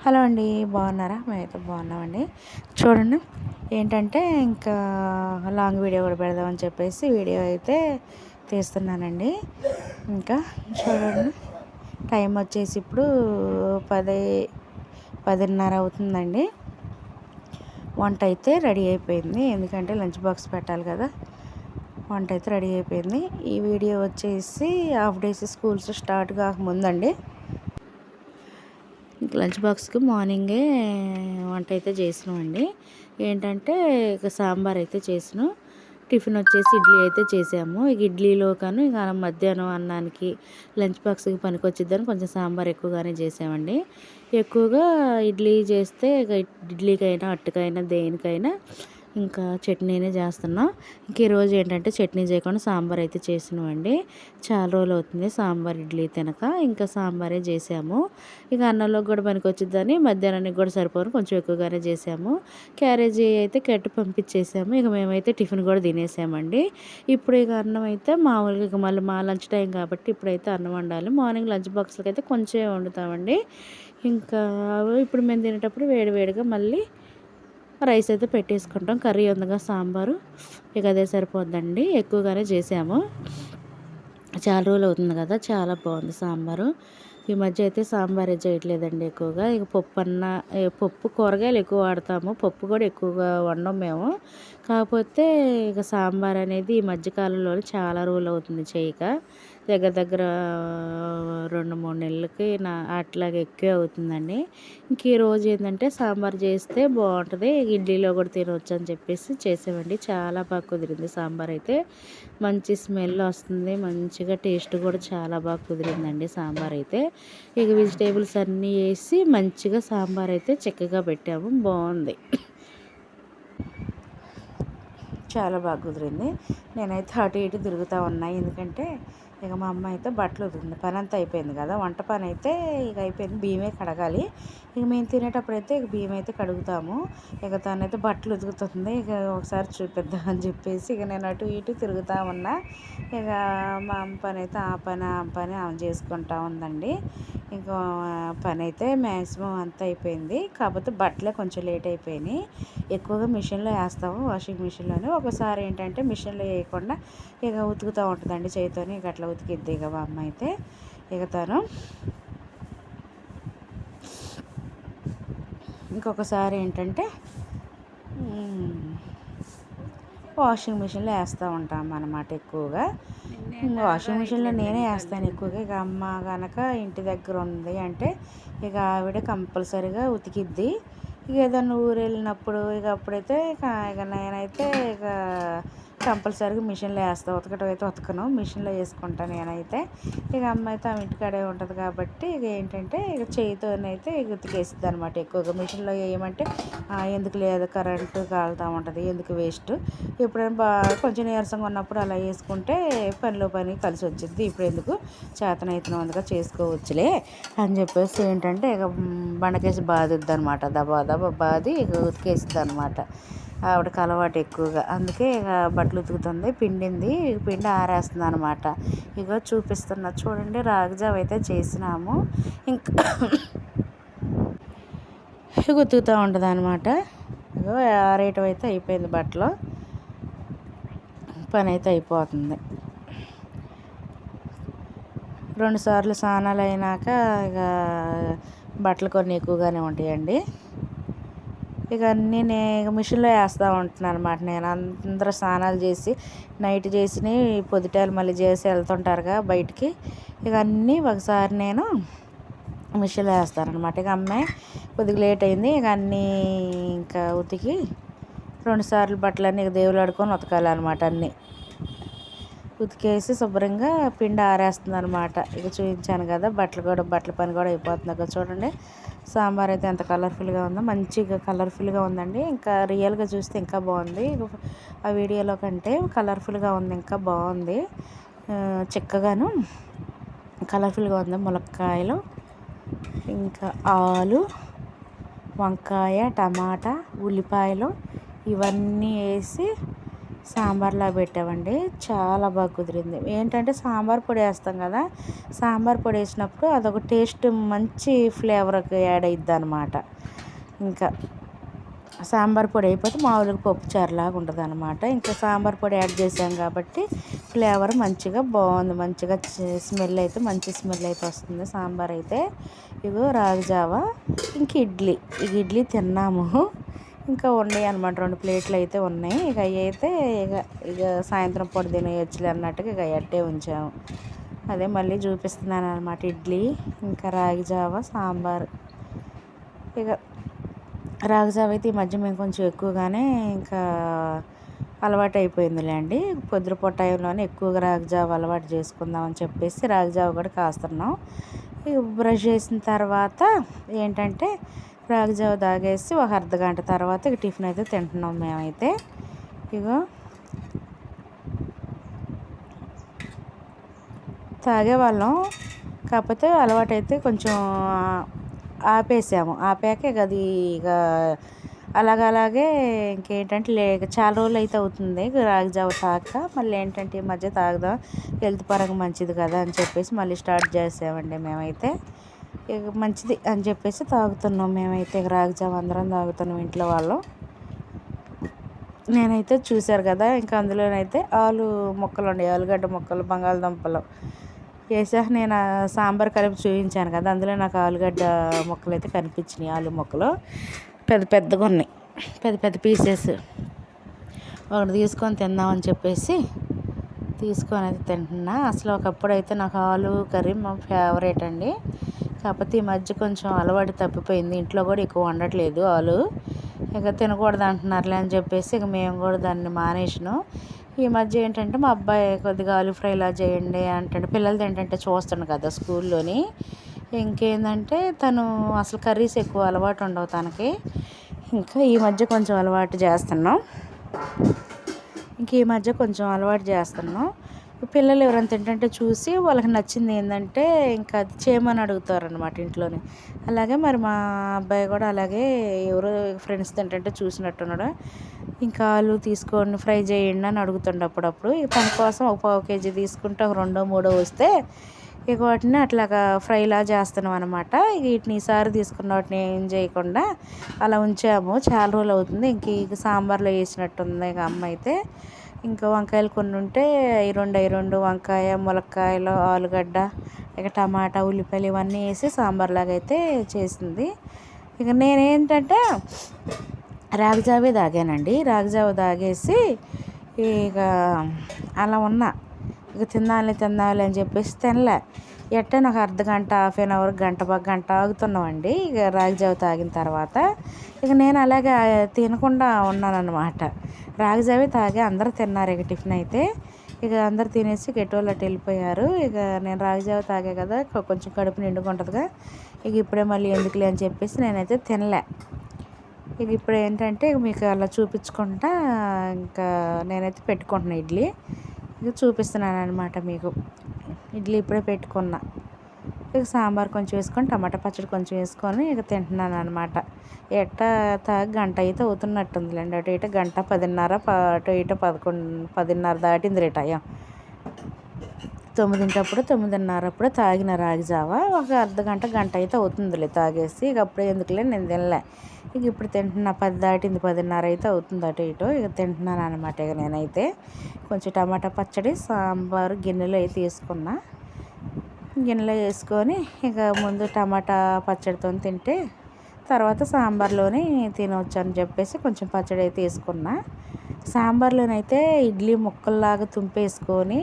Hello అండి, బాగున్నారా? మేమైతే బాగున్నామండి. చూడండి, ఏంటంటే ఇంకా లాంగ్ వీడియో కూడా పెడదామని చెప్పేసి వీడియో అయితే తీస్తున్నానండి. ఇంకా చూడండి, టైం వచ్చేసి ఇప్పుడు 10:30 అవుతుందండి. వంట అయితే రెడీ అయిపోయింది, ఎందుకంటే లంచ్ బాక్స్ పెట్టాలి కదా. వంట అయితే రెడీ అయిపోయింది. ఈ వీడియో వచ్చేసి హాఫ్ డేస్ స్కూల్స్ స్టార్ట్ కాకముందండి. లంచ్ బాక్స్కి మార్నింగే వంట అయితే చేసినామండి. ఏంటంటే ఇక సాంబార్ అయితే చేసినాం. టిఫిన్ వచ్చేసి ఇడ్లీ అయితే చేసాము. ఇక ఇడ్లీలో కానీ ఇక మధ్యాహ్నం అన్నానికి లంచ్ బాక్స్కి పనికొచ్చిద్దని కొంచెం సాంబార్ ఎక్కువగానే చేసామండి. ఎక్కువగా ఇడ్లీ చేస్తే ఇక ఇడ్లీకైనా అట్టుకైనా దేనికైనా ఇంకా చట్నీనే చేస్తున్నాం. ఇంక ఈరోజు ఏంటంటే చట్నీ చేయకుండా సాంబార్ అయితే చేసినామండి. చాలా రోజులు అవుతుంది సాంబార్ ఇడ్లీ తినక, ఇంకా సాంబారే చేసాము. ఇక అన్నంలోకి కూడా పనికొచ్చిద్దని మధ్యాహ్నానికి కూడా సరిపోను కొంచెం ఎక్కువగానే చేసాము. క్యారేజీ అయితే కట్టి పంపించేసాము. ఇక మేమైతే టిఫిన్ కూడా తినేసామండి. ఇప్పుడు ఇక అన్నం అయితే మామూలుగా ఇక మళ్ళీ మా లంచ్ టైం కాబట్టి ఇప్పుడైతే అన్నం వండాలి. మార్నింగ్ లంచ్ బాక్స్లకి అయితే కొంచెం వండుతామండి. ఇంకా ఇప్పుడు మేము తినేటప్పుడు వేడివేడిగా మళ్ళీ రైస్ అయితే పెట్టేసుకుంటాం. కర్రీ ఉందిగా సాంబారు, ఇక అదే సరిపోద్దండి. ఎక్కువగానే చేసాము, చాలా రోజులు అవుతుంది కదా. చాలా బాగుంది సాంబారు. ఈ మధ్య అయితే సాంబారే చేయట్లేదండి ఎక్కువగా. ఇక పప్పు కూరగాయలు ఎక్కువ వాడతాము, పప్పు కూడా ఎక్కువగా వండం మేము. కాకపోతే ఇక సాంబార్ అనేది ఈ మధ్యకాలంలో చాలా రోజులు అవుతుంది చేయక. దగ్గర దగ్గర 2-3 నెలలకి అట్లాగే ఎక్కువే అవుతుందండి. ఇంక ఈరోజు ఏంటంటే సాంబార్ చేస్తే బాగుంటుంది, ఇడ్లీలో కూడా తినవచ్చు అని చెప్పేసి చేసామండి. చాలా బాగా కుదిరింది సాంబార్ అయితే. మంచి స్మెల్ వస్తుంది, మంచిగా టేస్ట్ కూడా చాలా బాగా కుదిరిందండి సాంబార్ అయితే. ఇక వెజిటేబుల్స్ అన్నీ వేసి మంచిగా సాంబార్ అయితే చక్కగా పెట్టాము, బాగుంది, చాలా బాగా కుదిరింది. నేనైతే అటు ఇటు తిరుగుతూ ఉన్నాయి, ఎందుకంటే ఇక మా అమ్మ అయితే బట్టలు ఉతుకుతుంది. పని అంతా అయిపోయింది కదా, వంట పని అయితే ఇక అయిపోయింది. బియ్యమే కడగాలి. ఇక మేము తినేటప్పుడు అయితే ఇక బియ్యం అయితే కడుగుతాము. ఇక తనైతే బట్టలు ఉతుకుతుంది. ఇక ఒకసారి చూపిద్దాం అని చెప్పేసి ఇక నేను అటు ఇటు తిరుగుతూ ఉన్నా. ఇక మా అమ్మ పని అయితే ఆ పని ఆమె చేసుకుంటా ఉందండి. ఇంకా పని అయితే మ్యాక్సిమం అంతా అయిపోయింది. కాకపోతే బట్టలే కొంచెం లేట్ అయిపోయినాయి. ఎక్కువగా మిషన్లో వేస్తాము, వాషింగ్ మిషన్లోనే. ఒకసారి ఏంటంటే మిషన్లో వేయకుండా ఇక ఉతుకుతూ ఉంటుందండి చేతితోని. ఇక అట్లా ఉతికిద్ది ఇక మా అమ్మ అయితే. ఇక తను ఇంకొకసారి ఏంటంటే వాషింగ్ మిషన్లో వేస్తూ ఉంటాం అన్నమాట ఎక్కువగా. వాషింగ్ మిషన్లో నేనే వేస్తాను ఎక్కువగా. ఇక అమ్మ కనుక ఇంటి దగ్గర ఉంది అంటే ఇక ఆవిడ కంపల్సరీగా ఉతికిద్ది. ఇక ఏదన్నా ఊరు వెళ్ళినప్పుడు ఇక అప్పుడైతే ఇక నేనైతే ఇక కంపల్సరీగా మిషన్లో వేస్తాను. ఉతకటం అయితే ఉతకను, మిషన్లో వేసుకుంటాను నేనైతే. ఇక అమ్మ అయితే ఆమె ఇంటికాడే ఉంటుంది కాబట్టి ఇక ఏంటంటే ఇక చేయితోనైతే ఇక ఉతికేస్తుంది అనమాట. ఎక్కువగా మిషన్లో వేయమంటే ఎందుకు లేదు, కరెంటు కాలుతూ ఉంటుంది, ఎందుకు వేస్ట్, ఎప్పుడైనా కొంచెం నీరసంగా ఉన్నప్పుడు అలా వేసుకుంటే పనిలో పని కలిసి వచ్చింది. ఇప్పుడు ఎందుకు, చేతనైతున్న అందుగా చేసుకోవచ్చులే అని చెప్పేసి ఏంటంటే ఇక బండకేసి బాధిద్ది అనమాట. దబా దబా బాది ఇక ఉతికేస్తుంది అనమాట. ఆవిడకి అలవాటు ఎక్కువగా, అందుకే ఇక బట్టలు ఉతుకుతుంది. పిండింది, పిండి ఆరేస్తుంది అనమాట. ఇక చూపిస్తున్నా చూడండి, రాగిజావ అయితే చేసినాము. ఇంకా ఇక ఉతుకుతూ ఉంటుంది అనమాట. ఇగో ఆరేయటం అయితే అయిపోయింది, బట్టలు పని అయితే అయిపోతుంది. 2 సార్లు స్నానాలు అయినాక ఇక బట్టలు కొన్ని ఎక్కువగానే ఉంటాయండి. ఇక అన్నీ నేను మిషన్లో వేస్తూ ఉంటున్నాను అనమాట. నేను అందరూ స్నానాలు చేసి నైట్ చేసినవి పొద్దుటాలు మళ్ళీ చేసి వెళ్తుంటారుగా బయటికి, ఇక అన్నీ ఒకసారి నేను మిషన్లో వేస్తానమాట. ఇక అమ్మాయి కొద్దిగా లేట్ అయింది, ఇక అన్నీ ఇంకా ఉతికి 2 సార్లు బట్టలన్నీ ఇక దేవులు ఆడుకొని ఉతకాలన్నమాట. అన్నీ ఉతికేసి శుభ్రంగా పిండి ఆరేస్తుంది అనమాట. ఇక చూపించాను కదా, బట్టల పని కూడా అయిపోతుంది. ఇక చూడండి, సాంబార్ అయితే ఎంత కలర్ఫుల్గా ఉందో, మంచిగా కలర్ఫుల్గా ఉందండి. ఇంకా రియల్గా చూస్తే ఇంకా బాగుంది, ఆ వీడియోలో కంటే కలర్ఫుల్గా ఉంది, ఇంకా బాగుంది, చక్కగాను కలర్ఫుల్గా ఉంది. ములక్కాయలు, ఇంకా ఆలు, వంకాయ, టమాటా, ఉల్లిపాయలు ఇవన్నీ వేసి సాంబార్లా పెట్టామండి. చాలా బాగా కుదిరింది. ఏంటంటే సాంబార్ పొడి వేస్తాం కదా, సాంబార్ పొడి వేసినప్పుడు అదొక టేస్ట్ మంచి ఫ్లేవర్కి యాడ్ అయిద్ది అనమాట. ఇంకా సాంబార్ పొడి అయిపోతే మామూలుగా పప్పుచారులాగా ఉంటుంది అనమాట. ఇంకా సాంబార్ పొడి యాడ్ చేసాం కాబట్టి ఫ్లేవర్ మంచిగా బాగుంది. మంచిగా స్మెల్ అయితే మంచి స్మెల్ అయితే వస్తుంది సాంబార్ అయితే. ఇగో రాగి జావా, ఇంక ఇడ్లీ. ఇక ఇడ్లీ తిన్నాము. ఇంకా ఉన్నాయి అనమాట, 2 ప్లేట్లు అయితే ఉన్నాయి. ఇక అవి అయితే ఇక ఇక సాయంత్రం పూట తినేయొచ్చులే అన్నట్టుగా ఇక అట్టే ఉంచాము. అదే మళ్ళీ చూపిస్తున్నాను అనమాట. ఇడ్లీ, ఇంకా రాగి జావా, సాంబార్. ఇక రాగి జావ అయితే ఈ మధ్య మేము కొంచెం ఎక్కువగానే ఇంకా అలవాటు అయిపోయిందిలే అండి. పొద్దుపూట టైంలోనే ఎక్కువగా రాగి జావ అలవాటు చేసుకుందామని చెప్పేసి రాగి జావ కూడా కాస్తున్నాం. ఇక బ్రష్ చేసిన తర్వాత ఏంటంటే రాగి జావ తాగేసి ఒక అర్ధగంట తర్వాత ఇక టిఫిన్ అయితే తింటున్నాం మేమైతే. ఇగో తాగేవాళ్ళం, కాకపోతే అలవాటు అయితే కొంచెం ఆపేసాము. ఆపాక ఇక అది ఇక అలాగే ఇంకేంటంటే చాలా రోజులు అయితే అవుతుంది రాగి జావ తాగక. మళ్ళీ ఏంటంటే ఈ మధ్య తాగుదాం, హెల్త్ పరంగా మంచిది కదా అని చెప్పేసి మళ్ళీ స్టార్ట్ చేసామండి మేమైతే. ఇక మంచిది అని చెప్పేసి తాగుతున్నాం మేమైతే. రాగి జావ అందరం తాగుతున్నాం ఇంట్లో వాళ్ళం. నేనైతే చూశారు కదా, ఇంకా అందులోనైతే ఆలు ముక్కలు ఉన్నాయి, ఆలుగడ్డ ముక్కలు, బంగాళదుంపలు వేసాక నేను సాంబార్ కలిపి చూపించాను కదా, అందులో నాకు ఆలుగడ్డ ముక్కలు అయితే కనిపించినాయి. ఆలు ముక్కలు పెద్ద పెద్దగా ఉన్నాయి, పెద్ద పెద్ద పీసెస్. ఒకటి తీసుకొని తిందామని చెప్పేసి తీసుకొని అయితే తింటున్నా. అసలు ఒకప్పుడు అయితే నాకు ఆలు కర్రీ మా ఫేవరెట్ అండి. కాకపోతే ఈ మధ్య కొంచెం అలవాటు తప్పిపోయింది. ఇంట్లో కూడా ఎక్కువ వండట్లేదు ఆలు. ఇక తినకూడదు అంటున్నారులే అని చెప్పేసి ఇక మేము కూడా దాన్ని మానేసినాం. ఈ మధ్య ఏంటంటే మా అబ్బాయి కొద్దిగా ఆలు ఫ్రై ఇలా చేయండి అంటాడు. పిల్లలది ఏంటంటే చూస్తాను కదా స్కూల్లోని. ఇంకేంటంటే తను అసలు కర్రీస్ ఎక్కువ అలవాటు ఉండవు తనకి. ఇంకా ఈ మధ్య కొంచెం అలవాటు చేస్తున్నాం. పిల్లలు ఎవరైనా తింటుంటే చూసి వాళ్ళకి నచ్చింది ఏంటంటే ఇంకా అది చేయమని అడుగుతారనమాట ఇంట్లోనే. అలాగే మరి మా అబ్బాయి కూడా అలాగే ఎవరో ఫ్రెండ్స్ తింటుంటే చూసినట్టున్నాడు. ఇంకా ఆలు తీసుకొని ఫ్రై చేయండి అని అడుగుతుండే అప్పుడప్పుడు. తన కోసం ఒక పావు కేజీ తీసుకుంటే ఒక 2-3 వస్తే ఇక వాటిని అట్లాగా ఫ్రైలా చేస్తున్నాం అనమాట. ఇక వీటిని ఈసారి తీసుకున్న వాటిని ఏం చేయకుండా అలా ఉంచాము. చాలా రోజులు అవుతుంది. ఇక సాంబార్లో వేసినట్టుంది ఇక అమ్మ అయితే. ఇంకా వంకాయలు కొన్ని ఉంటే అవి రెండు వంకాయ, ములక్కాయలు, ఆలుగడ్డ, ఇక టమాటా, ఉల్లిపాయలు ఇవన్నీ వేసి సాంబార్ లాగా అయితే చేసింది. ఇక నేనేంటంటే రాగి జావే తాగానండి. రాగి జావ తాగేసి ఇక అలా ఉన్నా. ఇక తినాలి అని చెప్పేసి తినలే. ఎట్టని ఒక అర్ధగంట, హాఫ్ అన్ అవర్, గంట ఆగుతున్నామండి ఇక రాగి జావ తాగిన తర్వాత. ఇక నేను అలాగే తినకుండా ఉన్నానన్నమాట. రాగి జావే తాగి అందరూ తిన్నారు ఇక టిఫిన్ అయితే. ఇక అందరు తినేసి గెటోళ్ళు అటు వెళ్ళిపోయారు. ఇక నేను రాగి జావ తాగే కదా, కొంచెం కడుపు నిండుగా ఉంటుందిగా, ఇక ఇప్పుడే మళ్ళీ ఎందుకులే అని చెప్పేసి నేనైతే తినలే. ఇక ఇప్పుడు ఏంటంటే మీకు అలా చూపించుకుంటా ఇంకా నేనైతే పెట్టుకుంటున్నా ఇడ్లీ. ఇక చూపిస్తున్నాను అనమాట మీకు. ఇడ్లీ ఇప్పుడే పెట్టుకున్నా. ఇక సాంబార్ కొంచెం వేసుకొని, టమాటా పచ్చడి కొంచెం వేసుకొని ఇక తింటున్నాను అనమాట. తాగి గంట అయితే అవుతున్నట్టుందిలేండి. అటు ఇటు గంట, 10:30, అటు ఇటు 10:30 దాటింది రేట. 9:00 తాగిన రాగి జావ ఒక అర్ధగంట, గంట అయితే అవుతుందిలే తాగేసి. ఇక అప్పుడే ఎందుకులే నేను తినలే. ఇక ఇప్పుడు తింటున్నా. 10 దాటింది, 10:30 అయితే అవుతుంది అటు ఇటు. ఇక తింటున్నాను అనమాట. ఇక నేనైతే కొంచెం టమాటా పచ్చడి, సాంబారు గిన్నెలో అయితే వేసుకున్నా. గిన్నెలో వేసుకొని ఇక ముందు టమాటా పచ్చడితో తింటే తర్వాత సాంబార్లోని తినవచ్చు అని చెప్పేసి కొంచెం పచ్చడి అయితే వేసుకున్నా. సాంబార్లోనైతే ఇడ్లీ ముక్కల్లాగా తుంపేసుకొని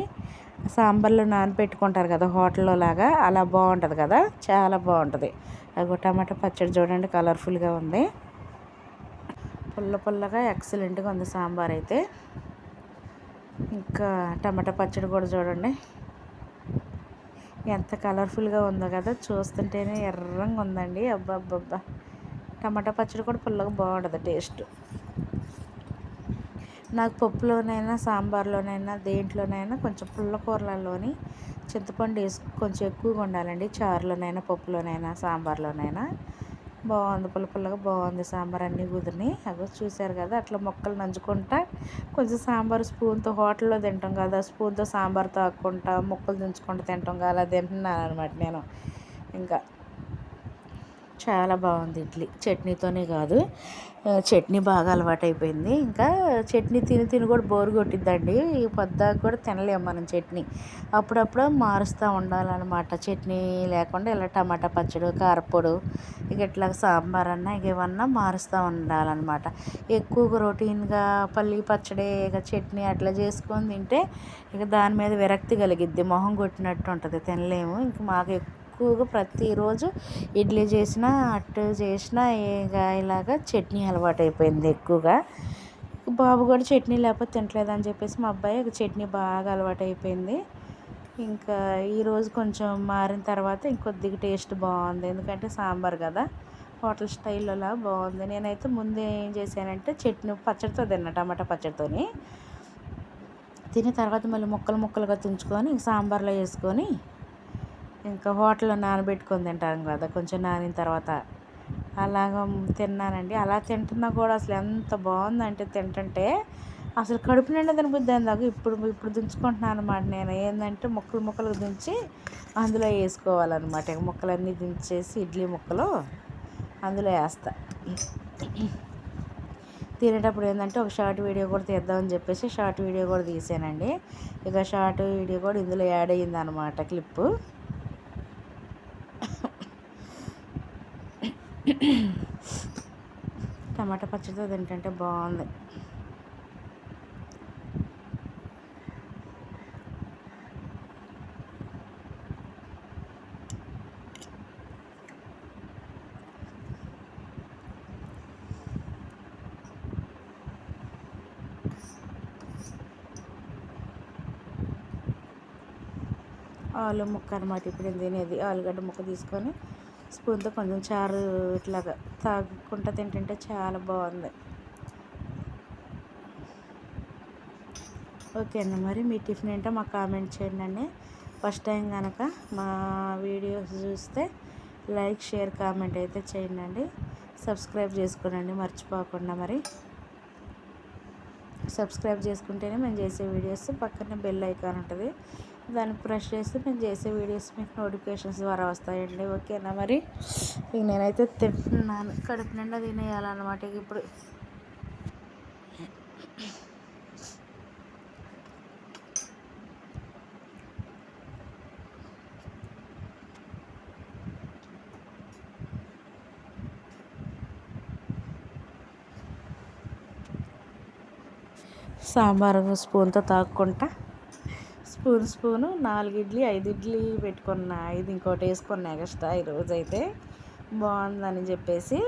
సాంబార్లో నానబెట్టుకుంటారు కదా హోటల్లో లాగా, అలా బాగుంటుంది కదా, చాలా బాగుంటుంది. అది టమాటా పచ్చడి చూడండి కలర్ఫుల్గా ఉంది, పుల్లగా ఎక్సలెంట్గా ఉంది సాంబార్ అయితే. ఇంకా టమాటా పచ్చడి కూడా చూడండి ఎంత కలర్ఫుల్గా ఉందో కదా, చూస్తుంటేనే ఎర్రంగా ఉందండి. అబ్బబ్బబ్బా, టమాటా పచ్చడి కూడా పుల్లగా బాగుంటుంది టేస్ట్. నాకు పప్పులోనైనా, సాంబార్లోనైనా, దేంట్లోనైనా కొంచెం పుల్ల కూరలలోని చింతపండు కొంచెం ఎక్కువగా ఉండాలండి. చారులోనైనా, పప్పులోనైనా, సాంబార్లోనైనా బాగుంది, పుల్ల పుల్లగా బాగుంది సాంబార్. అన్నీ కుదిరినాయి. అవి చూశారు కదా, అట్లా మొక్కలు నంచుకుంటా కొంచెం సాంబార్ స్పూన్తో హోటల్లో తింటాం కదా, స్పూన్తో సాంబార్ తాక్కుంటా ముక్కలు దించుకుంటూ తింటాం కదా, అలా తింటున్నాను అనమాట నేను. ఇంకా చాలా బాగుంది ఇడ్లీ. చట్నీతోనే కాదు, చట్నీ బాగా అలవాటైపోయింది. ఇంకా చట్నీ తిని తిని కూడా బోరు కొట్టిద్దండి. ఈ పొద్దాకు కూడా తినలేము మనం చట్నీ. అప్పుడప్పుడు మారుస్తూ ఉండాలన్నమాట. చట్నీ లేకుండా ఇలా టమాటా పచ్చడి, కారపొడి, ఇక ఇట్లా సాంబార్ అన్నా ఇక ఏమన్నా మారుస్తూ ఉండాలన్నమాట. ఎక్కువగా రొటీన్గా పల్లి పచ్చడి, ఇక చట్నీ అట్లా చేసుకొని తింటే ఇక దాని మీద విరక్తి కలిగిద్ది, మొహం కొట్టినట్టు ఉంటుంది, తినలేము. ఇంక మాకు ఎక్కువగా ప్రతిరోజు ఇడ్లీ చేసినా అట్టు చేసినా ఇక ఇలాగ చట్నీ అలవాటు అయిపోయింది ఎక్కువగా. బాబు కూడా చట్నీ లేకపోతే తింటలేదని చెప్పేసి మా అబ్బాయి చట్నీ బాగా అలవాటు అయిపోయింది. ఇంకా ఈరోజు కొంచెం మారిన తర్వాత ఇంకొద్దిగా టేస్ట్ బాగుంది, ఎందుకంటే సాంబార్ కదా, హోటల్ స్టైల్లోలా బాగుంది. నేనైతే ముందే ఏం చేశానంటే చట్నీ పచ్చడితో తిన్నా, టమాటా పచ్చడితోని తిని తర్వాత మళ్ళీ ముక్కలు ముక్కలుగా తుంచుకొని సాంబార్లో వేసుకొని ఇంకా హోటల్లో నానబెట్టుకొని తింటాం కదా, కొంచెం నానిన తర్వాత అలాగ తిన్నానండి. అలా తింటున్నా కూడా అసలు ఎంత బాగుందంటే తింటుంటే అసలు కడుపు నిండా తినబుద్ది అయిందాక. ఇప్పుడు దించుకుంటున్నాను అనమాట. నేను ఏంటంటే ముక్కలు ముక్కలు దించి అందులో వేసుకోవాలన్నమాట. ముక్కలన్నీ దించేసి ఇడ్లీ ముక్కలు అందులో వేస్తా. తినేటప్పుడు ఏంటంటే ఒక షార్ట్ వీడియో కూడా తీద్దామని చెప్పేసి షార్ట్ వీడియో కూడా తీసానండి. ఇక షార్ట్ వీడియో కూడా ఇందులో యాడ్ అయ్యింది అనమాట, క్లిప్పు. టమాటా పచ్చడితో తింటుంటే బాగుంది. ఆలు ముక్క అనమాట ఇప్పుడు నేను తినేది. ఆలుగడ్డ ముక్క తీసుకొని స్పూన్తో కొంచెం చారు ఇట్లాగా తాగుకుంటూ తింటుంటే చాలా బాగుంది. ఓకే అండి, మరి మీ టిఫిన్ ఏంటో మాకు కామెంట్ చేయండి అండి. ఫస్ట్ టైం కనుక మా వీడియోస్ చూస్తే లైక్, షేర్, కామెంట్ అయితే చేయండి. సబ్స్క్రైబ్ చేసుకోనండి మర్చిపోకుండా. మరి సబ్స్క్రైబ్ చేసుకుంటేనే మేము చేసే వీడియోస్ పక్కనే బెల్ ఐకాన్ ఉంటుంది, దాన్ని ప్రెస్ చేస్తే మేము చేసే వీడియోస్ మీకు నోటిఫికేషన్స్ ద్వారా వస్తాయండి. ఓకేనా, మరి ఇక నేనైతే తింటున్నాను, కడుపు నిండా తినేయాలన్నమాట. ఇప్పుడు సాంబారు స్పూన్తో తాక్కుంటా స్పూను 4 ఇడ్లీ 5 ఇడ్లీ పెట్టుకున్నా, 5 ఇంకోటి వేసుకున్నా ఎక్స్ట్రా ఈరోజైతే బాగుందని చెప్పేసి.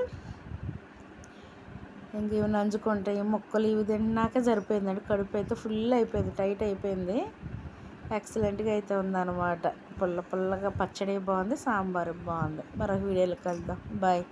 ఇంక ఇవి నంచుకుంటే ముక్కలు ఇవి తిన్నాక సరిపోయిందండి. కడుపు అయితే ఫుల్ అయిపోయింది, టైట్ అయిపోయింది. ఎక్సలెంట్గా అయితే ఉందన్నమాట. పుల్ల పుల్లగా పచ్చడి బాగుంది, సాంబారు బాగుంది. మరొక వీడియోలో కలుద్దాం. బాయ్.